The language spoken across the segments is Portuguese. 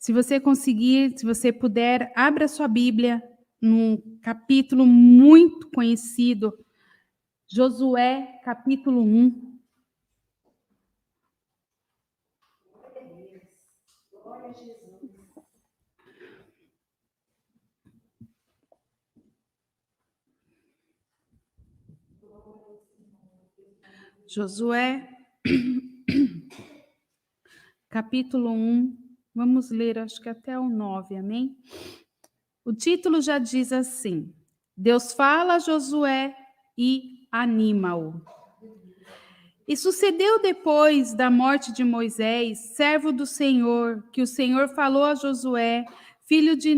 Se você conseguir, se você puder, abra sua Bíblia num capítulo muito conhecido, Josué, capítulo 1. Josué, capítulo 1, vamos ler, acho que até o 9, amém? O título já diz assim: Deus fala a Josué e anima-o. E sucedeu depois da morte de Moisés, servo do Senhor, que o Senhor falou a Josué, filho de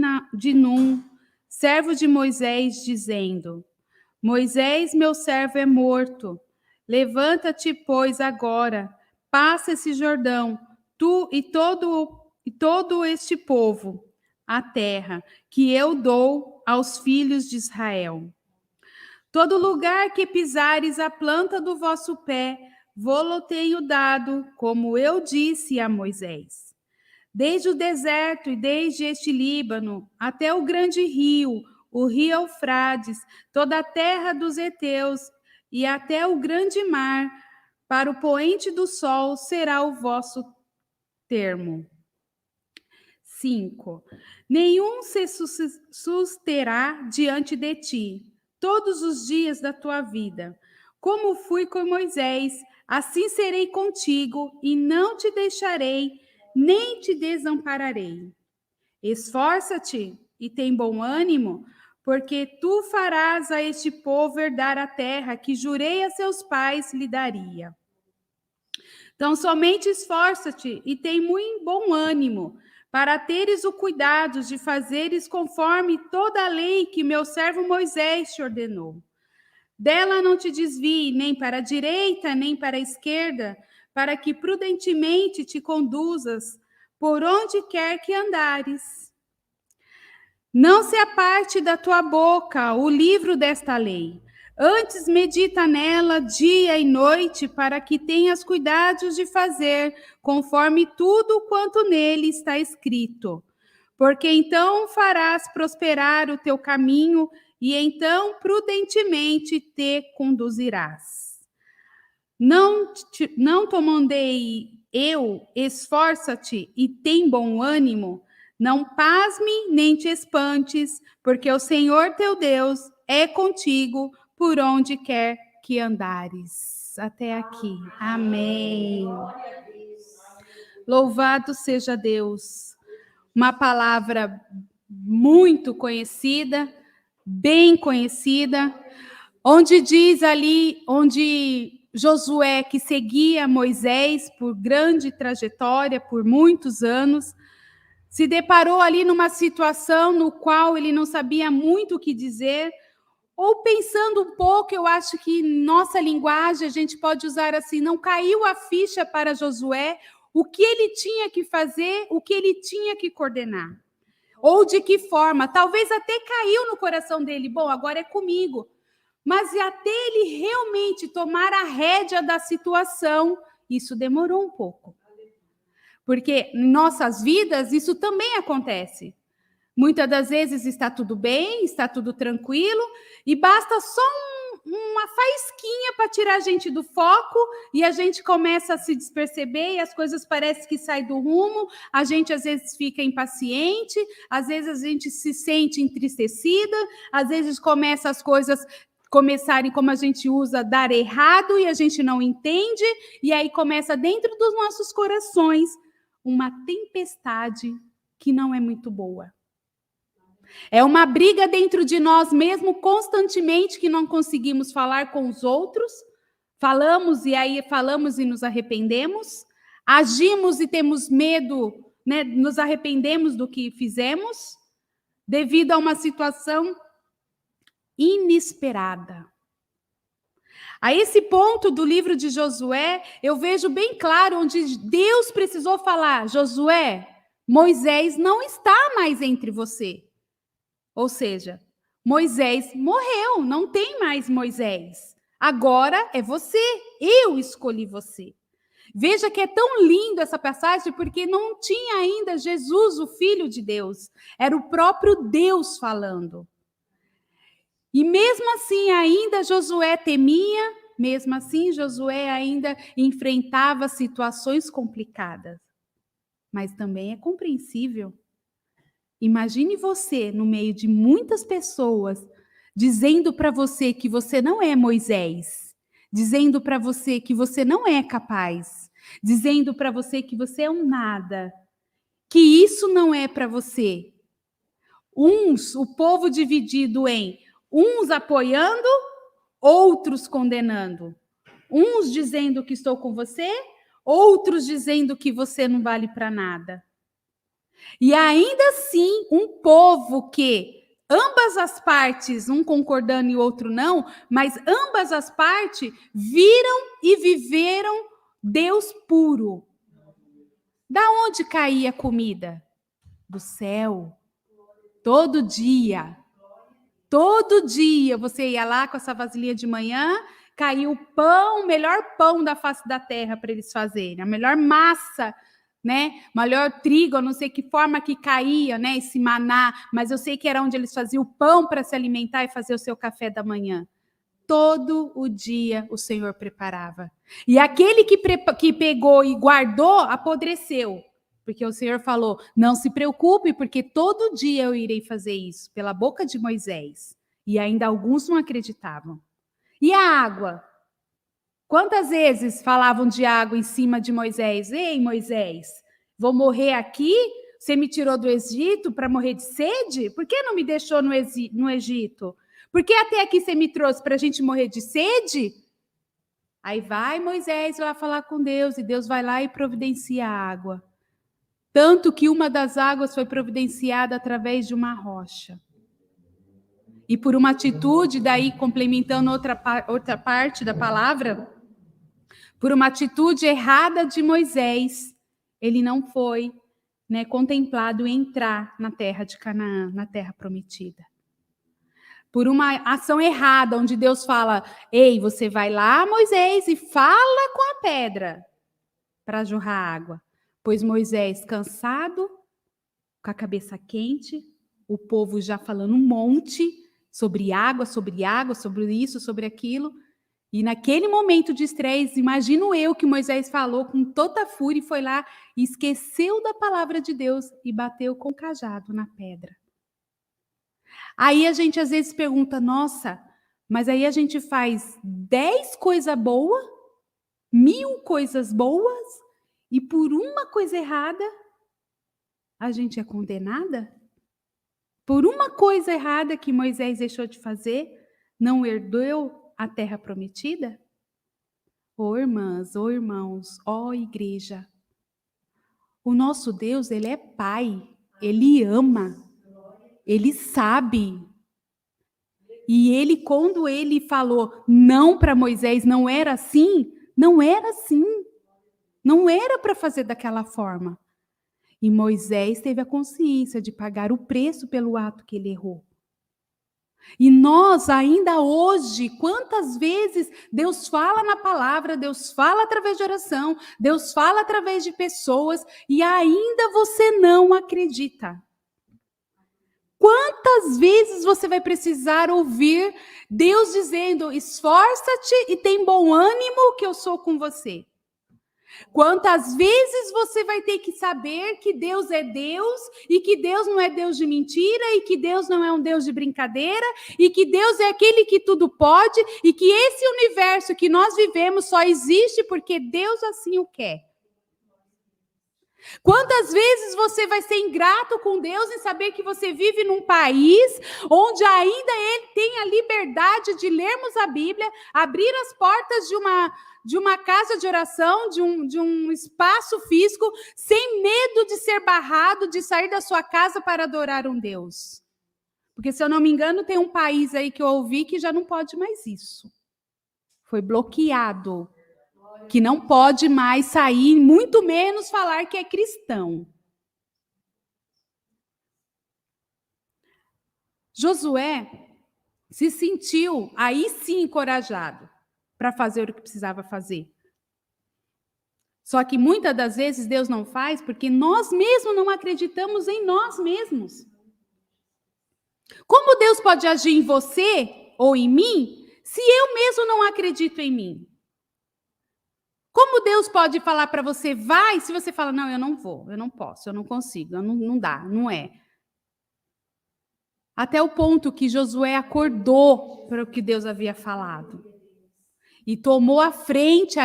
Num, servo de Moisés, dizendo: Moisés, meu servo, é morto. Levanta-te, pois, agora, passa esse Jordão, tu e todo este povo, a terra que eu dou aos filhos de Israel. Todo lugar que pisares a planta do vosso pé, vou-lo tenho dado, como eu disse a Moisés. Desde o deserto e desde este Líbano, até o grande rio, o rio Eufrates, toda a terra dos heteus e até o grande mar, para o poente do sol será o vosso termo. 5. Nenhum se susterá diante de ti, todos os dias da tua vida. Como fui com Moisés, assim serei contigo, e não te deixarei, nem te desampararei. Esforça-te e tem bom ânimo, porque tu farás a este povo herdar a terra que jurei a seus pais lhe daria. Então, somente esforça-te e tem muito bom ânimo, para teres o cuidado de fazeres conforme toda a lei que meu servo Moisés te ordenou. Dela não te desvie nem para a direita, nem para a esquerda, para que prudentemente te conduzas por onde quer que andares. Não se aparte da tua boca o livro desta lei. Antes medita nela dia e noite, para que tenhas cuidados de fazer conforme tudo quanto nele está escrito. Porque então farás prosperar o teu caminho e então prudentemente te conduzirás. Não te mandei eu, esforça-te e tem bom ânimo. Não pasme nem te espantes, porque o Senhor teu Deus é contigo por onde quer que andares. Até aqui. Amém. Louvado seja Deus. Uma palavra muito conhecida, bem conhecida, onde diz ali, onde Josué, que seguia Moisés por grande trajetória, por muitos anos, se deparou ali numa situação no qual ele não sabia muito o que dizer, ou pensando um pouco, eu acho que nossa linguagem a gente pode usar assim, não caiu a ficha para Josué, o que ele tinha que fazer, o que ele tinha que coordenar. Ou de que forma, talvez até caiu no coração dele, bom, agora é comigo. Mas até ele realmente tomar a rédea da situação, isso demorou um pouco. Porque em nossas vidas isso também acontece. Muitas das vezes está tudo bem, está tudo tranquilo, e basta só uma faísquinha para tirar a gente do foco, e a gente começa a se desperceber, e as coisas parecem que saem do rumo, a gente às vezes fica impaciente, às vezes a gente se sente entristecida, às vezes começa as coisas começarem, como a gente usa, dar errado, e a gente não entende, e aí começa dentro dos nossos corações uma tempestade que não é muito boa. É uma briga dentro de nós mesmo constantemente que não conseguimos falar com os outros. Falamos e nos arrependemos. Agimos e temos medo, né? Nos arrependemos do que fizemos devido a uma situação inesperada. A esse ponto do livro de Josué, eu vejo bem claro onde Deus precisou falar: Josué, Moisés não está mais entre você. Ou seja, Moisés morreu, não tem mais Moisés. Agora é você, eu escolhi você. Veja que é tão lindo essa passagem, porque não tinha ainda Jesus, o Filho de Deus. Era o próprio Deus falando. E mesmo assim, ainda Josué temia, mesmo assim, Josué ainda enfrentava situações complicadas. Mas também é compreensível. Imagine você, no meio de muitas pessoas, dizendo para você que você não é Moisés, dizendo para você que você não é capaz, dizendo para você que você é um nada, que isso não é para você. O povo dividido em uns apoiando, outros condenando. Uns dizendo que estou com você, outros dizendo que você não vale para nada. E ainda assim, um povo que ambas as partes, um concordando e o outro não, mas ambas as partes viram e viveram Deus puro. Da onde caía a comida? Do céu. Todo dia. Todo dia você ia lá com essa vasilhinha de manhã, caía o pão, o melhor pão da face da terra para eles fazerem, a melhor massa, né? Melhor trigo, eu não sei que forma que caía, né? Esse maná, mas eu sei que era onde eles faziam o pão para se alimentar e fazer o seu café da manhã. Todo o dia o Senhor preparava. E aquele que pegou e guardou, apodreceu. Porque o Senhor falou, não se preocupe, porque todo dia eu irei fazer isso, pela boca de Moisés. E ainda alguns não acreditavam. E a água? Quantas vezes falavam de água em cima de Moisés? Ei, Moisés, vou morrer aqui? Você me tirou do Egito para morrer de sede? Por que não me deixou no Egito? Por que até aqui você me trouxe para a gente morrer de sede? Aí vai Moisés lá falar com Deus, e Deus vai lá e providencia a água. Tanto que uma das águas foi providenciada através de uma rocha. E por uma atitude, daí complementando outra parte da palavra, por uma atitude errada de Moisés, ele não foi, contemplado em entrar na terra de Canaã, na terra prometida. Por uma ação errada, onde Deus fala, ei, você vai lá, Moisés, e fala com a pedra para jorrar água. Pois Moisés, cansado, com a cabeça quente, o povo já falando um monte sobre água, sobre isso, sobre aquilo. E naquele momento de estresse, imagino eu que Moisés falou com toda fúria e foi lá e esqueceu da palavra de Deus e bateu com o cajado na pedra. Aí a gente às vezes pergunta, nossa, mas aí a gente faz 10 coisas boas, 1000 coisas boas, e por uma coisa errada, a gente é condenada? Por uma coisa errada que Moisés deixou de fazer, não herdou a terra prometida? Ô irmãs, ô irmãos, ó igreja, o nosso Deus, ele é Pai, ele ama, ele sabe. E ele, quando ele falou não para Moisés, não era assim, não era assim. Não era para fazer daquela forma. E Moisés teve a consciência de pagar o preço pelo ato que ele errou. E nós, ainda hoje, quantas vezes Deus fala na palavra, Deus fala através de oração, Deus fala através de pessoas, e ainda você não acredita. Quantas vezes você vai precisar ouvir Deus dizendo, esforça-te e tem bom ânimo que eu sou com você? Quantas vezes você vai ter que saber que Deus é Deus e que Deus não é Deus de mentira e que Deus não é um Deus de brincadeira e que Deus é aquele que tudo pode e que esse universo que nós vivemos só existe porque Deus assim o quer. Quantas vezes você vai ser ingrato com Deus em saber que você vive num país onde ainda Ele tem a liberdade de lermos a Bíblia, abrir as portas de uma casa de oração, de um espaço físico, sem medo de ser barrado, de sair da sua casa para adorar um Deus. Porque, se eu não me engano, tem um país aí que eu ouvi que já não pode mais isso. Foi bloqueado. Que não pode mais sair, muito menos falar que é cristão. Josué se sentiu, aí sim, encorajado para fazer o que precisava fazer. Só que muitas das vezes Deus não faz porque nós mesmos não acreditamos em nós mesmos. Como Deus pode agir em você ou em mim se eu mesmo não acredito em mim? Como Deus pode falar para você, vai, se você fala, não, eu não vou, eu não posso, eu não consigo, não dá, não é. Até o ponto que Josué acordou para o que Deus havia falado. E tomou a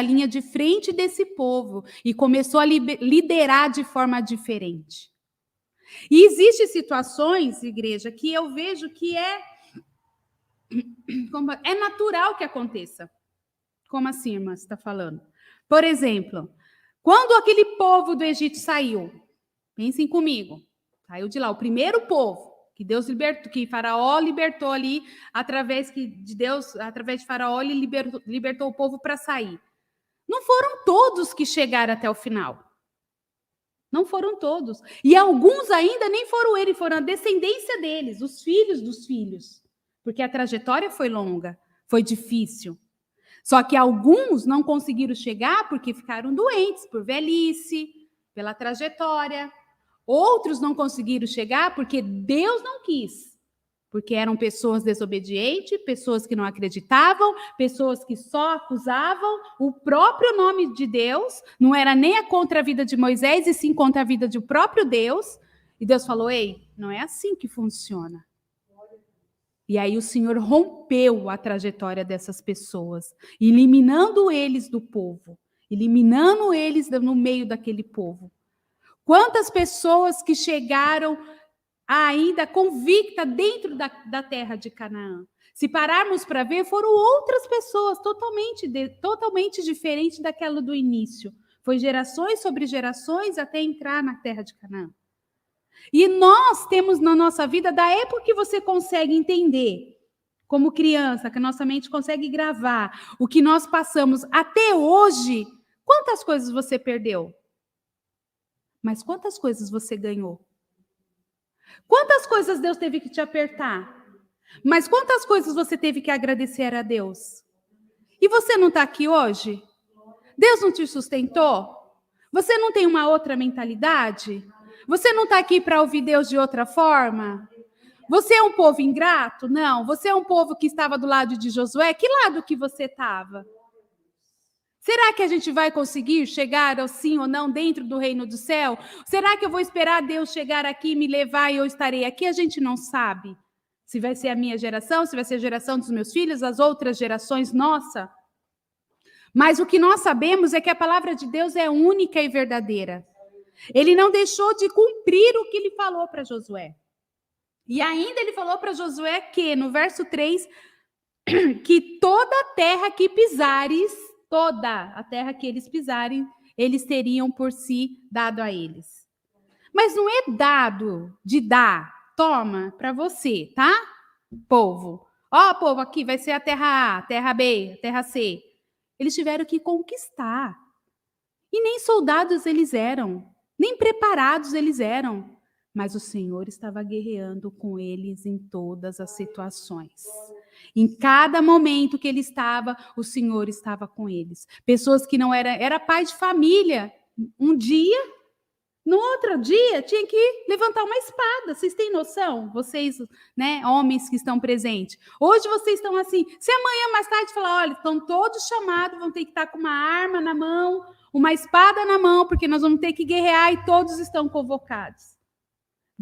linha de frente desse povo. E começou a liderar de forma diferente. E existem situações, igreja, que eu vejo que é natural que aconteça. Como assim, irmã, você está falando? Por exemplo, quando aquele povo do Egito saiu, pensem comigo, saiu de lá, o primeiro povo que Deus libertou, que Faraó libertou ali, através de Faraó, ele libertou o povo para sair. Não foram todos que chegaram até o final. Não foram todos. E alguns ainda nem foram eles, foram a descendência deles, os filhos dos filhos. Porque a trajetória foi longa, foi difícil. Só que alguns não conseguiram chegar porque ficaram doentes, por velhice, pela trajetória. Outros não conseguiram chegar porque Deus não quis. Porque eram pessoas desobedientes, pessoas que não acreditavam, pessoas que só acusavam o próprio nome de Deus. Não era nem contra a vida de Moisés, e sim contra a vida do próprio Deus. E Deus falou, ei, não é assim que funciona. E aí o Senhor rompeu a trajetória dessas pessoas, eliminando eles do povo, eliminando eles no meio daquele povo. Quantas pessoas que chegaram ainda convictas dentro da terra de Canaã? Se pararmos para ver, foram outras pessoas totalmente diferentes daquela do início. Foi gerações sobre gerações até entrar na terra de Canaã. E nós temos na nossa vida, da época que você consegue entender, como criança, que a nossa mente consegue gravar, o que nós passamos até hoje, quantas coisas você perdeu? Mas quantas coisas você ganhou? Quantas coisas Deus teve que te apertar? Mas quantas coisas você teve que agradecer a Deus? E você não está aqui hoje? Deus não te sustentou? Você não tem uma outra mentalidade? Você não está aqui para ouvir Deus de outra forma? Você é um povo ingrato? Não. Você é um povo que estava do lado de Josué? Que lado que você estava? Será que a gente vai conseguir chegar, sim ou não, dentro do reino do céu? Será que eu vou esperar Deus chegar aqui, me levar e eu estarei aqui? A gente não sabe. Se vai ser a minha geração, se vai ser a geração dos meus filhos, as outras gerações, nossa. Mas o que nós sabemos é que a palavra de Deus é única e verdadeira. Ele não deixou de cumprir o que ele falou para Josué. E ainda ele falou para Josué que, no verso 3, que toda a terra que pisares, toda a terra que eles pisarem, eles teriam por si dado a eles. Mas não é dado de dar, toma para você, tá? Povo. Ó, povo, aqui vai ser a terra A, a terra B, a terra C. Eles tiveram que conquistar. E nem soldados eles eram, nem preparados eles eram. Mas o Senhor estava guerreando com eles em todas as situações. Em cada momento que ele estava, o Senhor estava com eles. Pessoas que não era pai de família. Um dia, no outro dia, tinha que levantar uma espada. Vocês têm noção? Vocês, né, homens que estão presentes. Hoje vocês estão assim. Se amanhã mais tarde falar, olha, estão todos chamados, vão ter que estar com uma arma na mão, uma espada na mão, porque nós vamos ter que guerrear e todos estão convocados.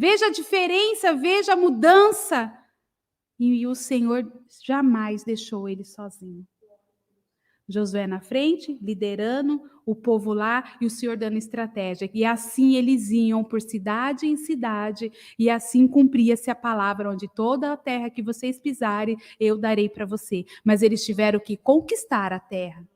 Veja a diferença, veja a mudança. E o Senhor jamais deixou ele sozinho. Josué na frente, liderando, o povo lá e o Senhor dando estratégia. E assim eles iam por cidade em cidade, e assim cumpria-se a palavra, onde toda a terra que vocês pisarem, eu darei para você. Mas eles tiveram que conquistar a terra.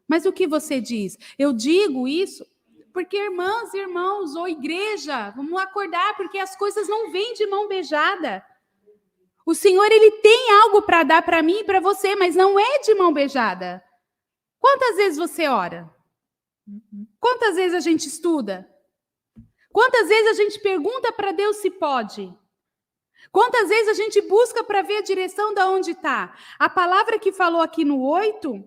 Mas o que você diz? Eu digo isso porque, irmãs e irmãos, ou igreja, vamos acordar, porque as coisas não vêm de mão beijada. O Senhor, ele tem algo para dar para mim e para você, mas não é de mão beijada. Quantas vezes você ora? Quantas vezes a gente estuda? Quantas vezes a gente pergunta para Deus se pode? Quantas vezes a gente busca para ver a direção de onde está? A palavra que falou aqui no 8,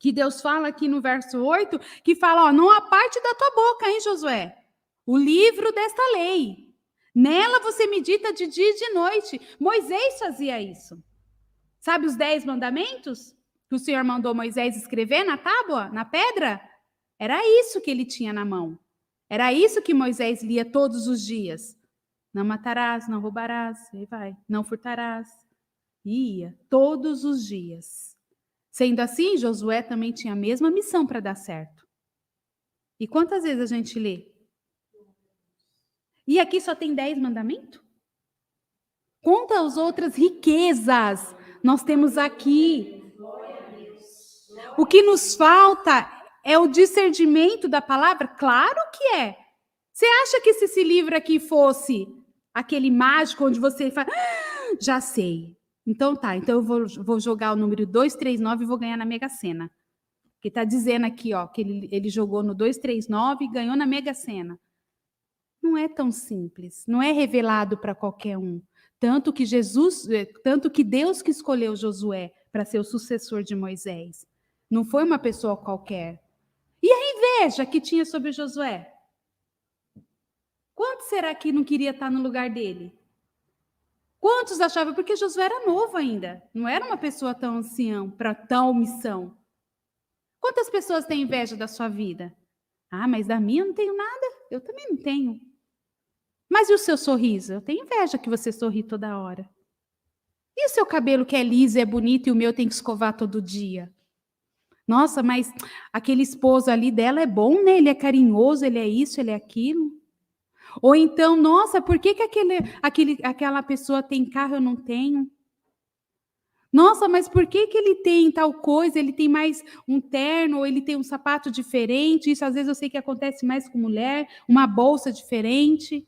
que Deus fala aqui no verso 8, que fala, ó, não aparte da tua boca, hein, Josué? O livro desta lei. Nela você medita de dia e de noite. Moisés fazia isso. Sabe os 10 mandamentos que o Senhor mandou Moisés escrever na tábua, na pedra? Era isso que ele tinha na mão. Era isso que Moisés lia todos os dias. Não matarás, não roubarás, aí vai. Não furtarás. Ia todos os dias. Sendo assim, Josué também tinha a mesma missão para dar certo. E quantas vezes a gente lê? E aqui só tem 10 mandamentos? Conta as outras riquezas nós temos aqui. O que nos falta é o discernimento da palavra? Claro que é. Você acha que se esse livro aqui fosse aquele mágico onde você fala, já sei. Então tá, então eu vou jogar o número 239 e vou ganhar na Mega Sena. Que está dizendo aqui, ó, que ele jogou no 239 e ganhou na Mega Sena. Não é tão simples, não é revelado para qualquer um. Tanto que Deus que escolheu Josué para ser o sucessor de Moisés. Não foi uma pessoa qualquer. E a inveja que tinha sobre Josué? Quantos será que não queria estar no lugar dele? Quantos achavam? Porque Josué era novo ainda. Não era uma pessoa tão anciã para tal missão. Quantas pessoas têm inveja da sua vida? Ah, mas da minha eu não tenho nada. Eu também não tenho. Mas e o seu sorriso? Eu tenho inveja que você sorri toda hora. E o seu cabelo que é liso, é bonito e o meu tem que escovar todo dia? Nossa, mas aquele esposo ali dela é bom, né? Ele é carinhoso, ele é isso, ele é aquilo. Ou então, nossa, por que aquela pessoa tem carro e eu não tenho? Nossa, mas por que ele tem tal coisa? Ele tem mais um terno, ou ele tem um sapato diferente. Isso às vezes eu sei que acontece mais com mulher, uma bolsa diferente.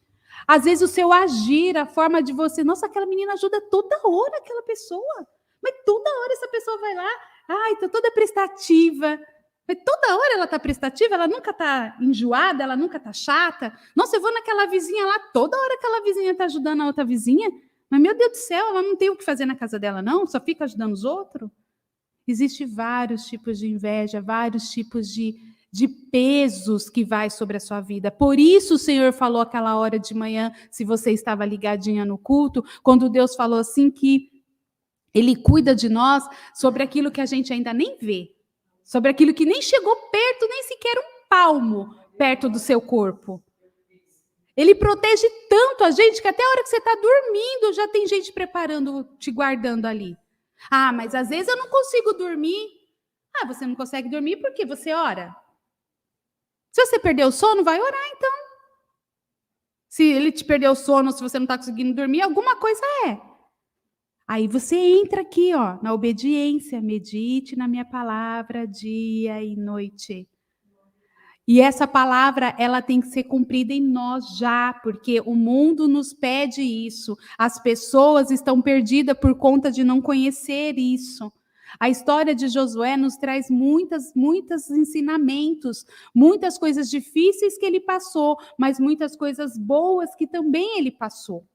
Às vezes o seu agir, a forma de você... Nossa, aquela menina ajuda toda hora aquela pessoa. Mas toda hora essa pessoa vai lá, ai, tá toda prestativa. Mas toda hora ela tá prestativa, ela nunca tá enjoada, ela nunca tá chata. Nossa, eu vou naquela vizinha lá, toda hora aquela vizinha tá ajudando a outra vizinha. Mas, meu Deus do céu, ela não tem o que fazer na casa dela, não? Só fica ajudando os outros? Existem vários tipos de inveja, vários tipos de pesos que vai sobre a sua vida. Por isso o Senhor falou aquela hora de manhã, se você estava ligadinha no culto, quando Deus falou assim que Ele cuida de nós sobre aquilo que a gente ainda nem vê, sobre aquilo que nem chegou perto, nem sequer um palmo perto do seu corpo. Ele protege tanto a gente que até a hora que você está dormindo já tem gente preparando, te guardando ali. Ah, mas às vezes eu não consigo dormir. Ah, você não consegue dormir porque você ora? Se você perdeu o sono, vai orar então. Se ele te perdeu o sono, se você não está conseguindo dormir, alguma coisa é. Aí você entra aqui, ó, na obediência. Medite na minha palavra dia e noite. E essa palavra, ela tem que ser cumprida em nós já, porque o mundo nos pede isso. As pessoas estão perdidas por conta de não conhecer isso. A história de Josué nos traz muitos ensinamentos, muitas coisas difíceis que ele passou, mas muitas coisas boas que também ele passou.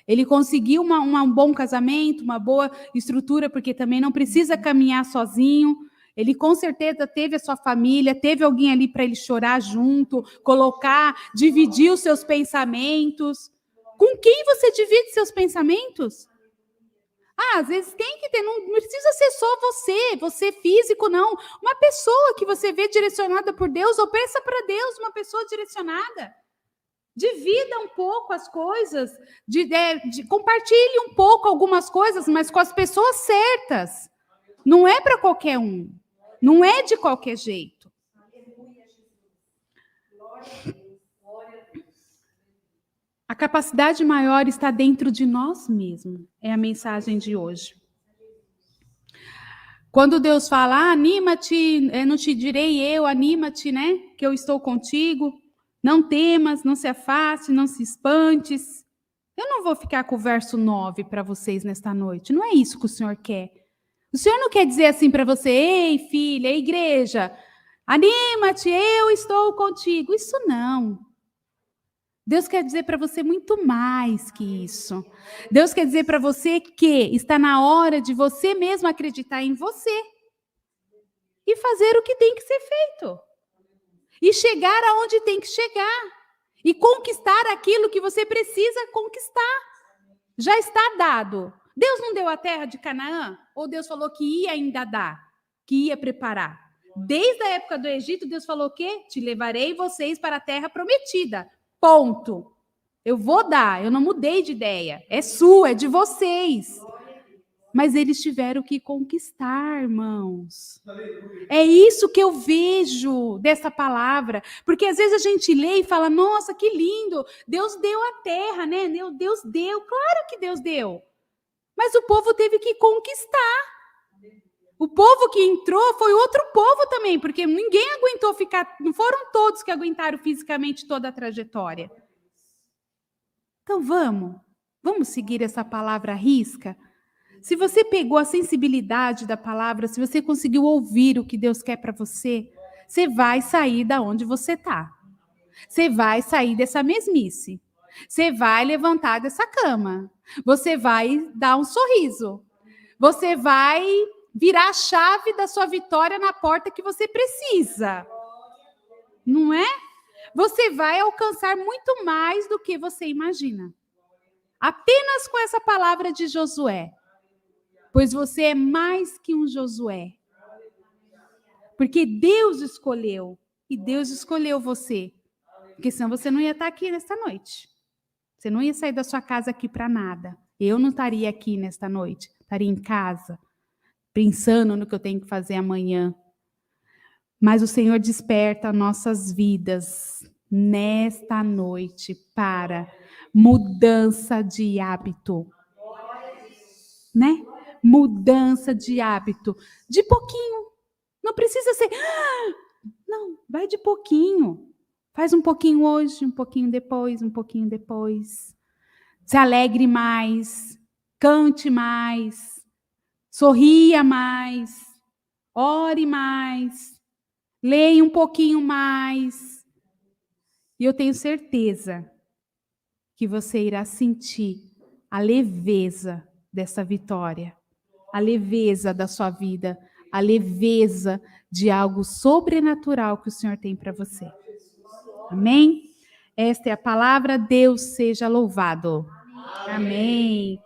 Ele conseguiu um bom casamento, uma boa estrutura, porque também não precisa caminhar sozinho. Ele com certeza teve a sua família, teve alguém ali para ele chorar junto, colocar, dividir os seus pensamentos. Com quem você divide seus pensamentos? Ah, às vezes tem que ter, não precisa ser só você físico, não. Uma pessoa que você vê direcionada por Deus, ou peça para Deus uma pessoa direcionada. Divida um pouco as coisas, compartilhe um pouco algumas coisas, mas com as pessoas certas. Não é para qualquer um. Não é de qualquer jeito. A capacidade maior está dentro de nós mesmos. É a mensagem de hoje. Quando Deus fala, anima-te, não te direi eu, anima-te, né? Que eu estou contigo. Não temas, não se afaste, não se espantes. Eu não vou ficar com o verso 9 para vocês nesta noite. Não é isso que o Senhor quer. O Senhor não quer dizer assim para você, ei, filha, igreja, anima-te, eu estou contigo. Isso não. Deus quer dizer para você muito mais que isso. Deus quer dizer para você que está na hora de você mesmo acreditar em você. e fazer o que tem que ser feito. E chegar aonde tem que chegar. E conquistar aquilo que você precisa conquistar. Já está dado. Deus não deu a terra de Canaã? Ou Deus falou que ia ainda dar? Que ia preparar? Desde a época do Egito, Deus falou o quê? Te levarei vocês para a terra prometida. Ponto. Eu vou dar, eu não mudei de ideia. É sua, é de vocês. Mas eles tiveram que conquistar, irmãos. É isso que eu vejo dessa palavra. Porque às vezes a gente lê e fala, nossa, que lindo. Deus deu a terra, né? Deus deu. Claro que Deus deu. Mas o povo teve que conquistar. O povo que entrou foi outro povo também, porque ninguém aguentou ficar, não foram todos que aguentaram fisicamente toda a trajetória. Então vamos seguir essa palavra à risca? Se você pegou a sensibilidade da palavra, se você conseguiu ouvir o que Deus quer para você, você vai sair da onde você está. Você vai sair dessa mesmice. Você vai levantar dessa cama. Você vai dar um sorriso. Você vai virar a chave da sua vitória na porta que você precisa. Não é? Você vai alcançar muito mais do que você imagina. Apenas com essa palavra de Josué. Pois você é mais que um Josué. Porque Deus escolheu. E Deus escolheu você. Porque senão você não ia estar aqui nesta noite. Você não ia sair da sua casa aqui para nada. Eu não estaria aqui nesta noite. Estaria em casa, pensando no que eu tenho que fazer amanhã. Mas o Senhor desperta nossas vidas nesta noite para mudança de hábito. Né? Mudança de hábito. De pouquinho. Não precisa ser... Não, vai de pouquinho. Faz um pouquinho hoje, um pouquinho depois, um pouquinho depois. Se alegre mais. Cante mais. Sorria mais. Ore mais. Leia um pouquinho mais. E eu tenho certeza que você irá sentir a leveza dessa vitória. A leveza da sua vida. A leveza de algo sobrenatural que o Senhor tem para você. Amém? Esta é a palavra. Deus seja louvado. Amém.